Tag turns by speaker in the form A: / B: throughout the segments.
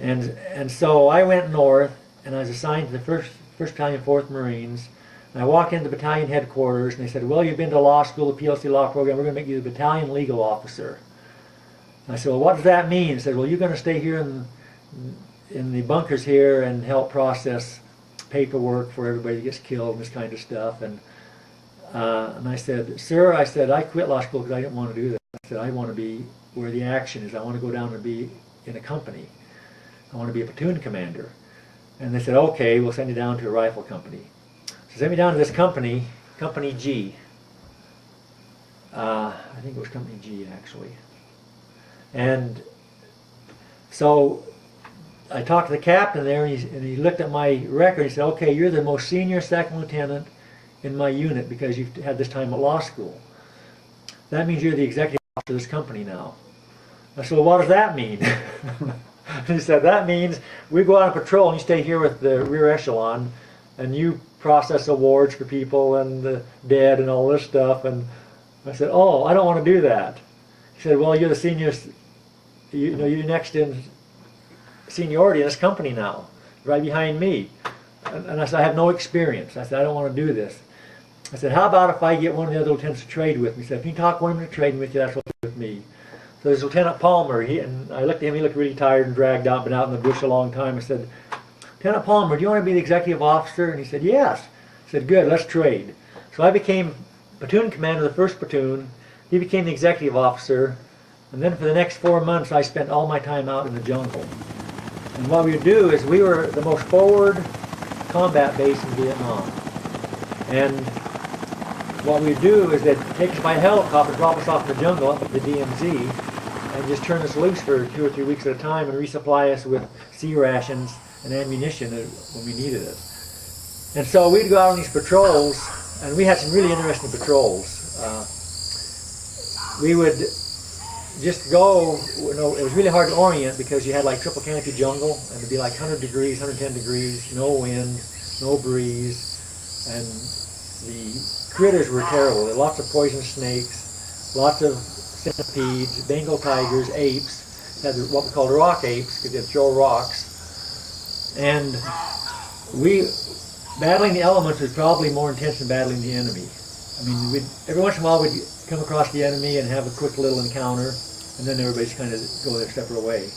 A: And so I went north, and I was assigned to the first Battalion, 4th Marines. And I walked into the battalion headquarters, and they said, "Well, you've been to law school, the PLC law program. We're going to make you the battalion legal officer." And I said, "Well, what does that mean?" He said, "Well, you're going to stay here in the bunkers here and help process paperwork for everybody that gets killed and this kind of stuff." And I said, "Sir," I said, "I quit law school because I didn't want to do that. I said, I want to be where the action is. I want to go down and be in a company. I want to be a platoon commander." And they said, "Okay, we'll send you down to a rifle company." So send me down to this company, Company G. I think it was Company G, actually. And so I talked to the captain there, and he looked at my record. He said, "Okay, you're the most senior second lieutenant in my unit because you've had this time at law school. That means you're the executive officer of this company now." I said, "Well, what does that mean?" He said, "That means we go out on patrol and you stay here with the rear echelon and you process awards for people and the dead and all this stuff." And I said, "Oh, I don't want to do that." He said, "Well, you're the senior, you're next in seniority in this company now, right behind me." And I said, "I have no experience." I said, "I don't want to do this." I said, "How about if I get one of the other lieutenants to trade with me?" He said, "If you talk one of them to trade with you, that's what you do with me." So there's Lieutenant Palmer. And I looked at him. He looked really tired and dragged out, been out in the bush a long time. I said, "Lieutenant Palmer, do you want to be the executive officer?" And he said, "Yes." I said, "Good, let's trade." So I became platoon commander of the 1st platoon. He became the executive officer. And then for the next 4 months, I spent all my time out in the jungle. And what we would do is we were the most forward combat base in Vietnam. And what we would do is they'd take us by helicopter, drop us off in the jungle up at the DMZ, and just turn us loose for 2 or 3 weeks at a time and resupply us with sea rations and ammunition when we needed it. And so we'd go out on these patrols, and we had some really interesting patrols. We would just go, it was really hard to orient because you had like triple canopy jungle, and it'd be like 100 degrees, 110 degrees, no wind, no breeze, and the critters were terrible. There were lots of poison snakes, lots of centipedes, Bengal tigers, apes, had what we called rock apes because they'd throw rocks. And battling the elements was probably more intense than battling the enemy. I mean, every once in a while we'd come across the enemy and have a quick little encounter, and then everybody's kind of go their separate way.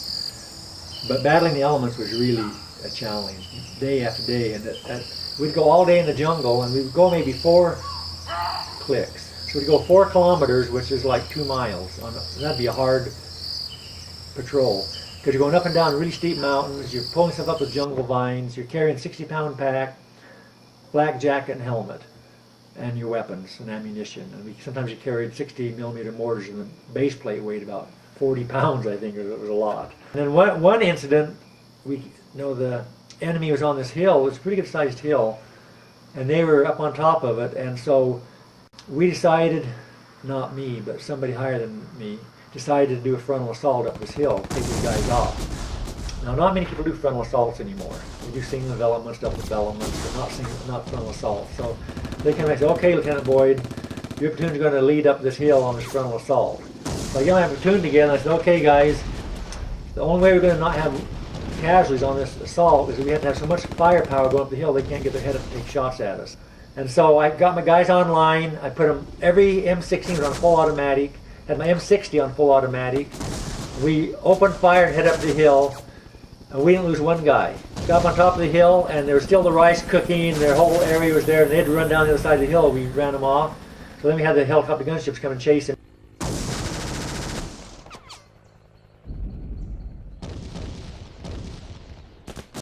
A: But battling the elements was really a challenge, day after day. And we'd go all day in the jungle, and we'd go maybe 4 clicks. So we'd go 4 kilometers, which is like 2 miles. That'd be a hard patrol. Because you're going up and down really steep mountains, you're pulling stuff up with jungle vines, you're carrying a 60-pound pack, black jacket and helmet, and your weapons and ammunition. And sometimes you carried 60-millimeter mortars, and the base plate weighed about 40 pounds, I think. It was a lot. And then one incident, the enemy was on this hill. It was a pretty good-sized hill, and they were up on top of it. And so we decided, not me, but somebody higher than me, decided to do a frontal assault up this hill, take these guys off. Now, not many people do frontal assaults anymore. We do single development, double developments, but not frontal assaults. So they came and said, "Okay, Lieutenant Boyd, your platoon's going to lead up this hill on this frontal assault." So I got my platoon together, and I said, "Okay, guys, the only way we're going to not have casualties on this assault is that we have to have so much firepower going up the hill they can't get their head up and take shots at us." And so I got my guys online. I put them, every M16 was on full automatic, had my M60 on full automatic. We opened fire and head up the hill. And we didn't lose one guy. Got up on top of the hill, and there was still the rice cooking. Their whole area was there, and they had to run down the other side of the hill. We ran them off. So then we had the helicopter gunships come and chase them.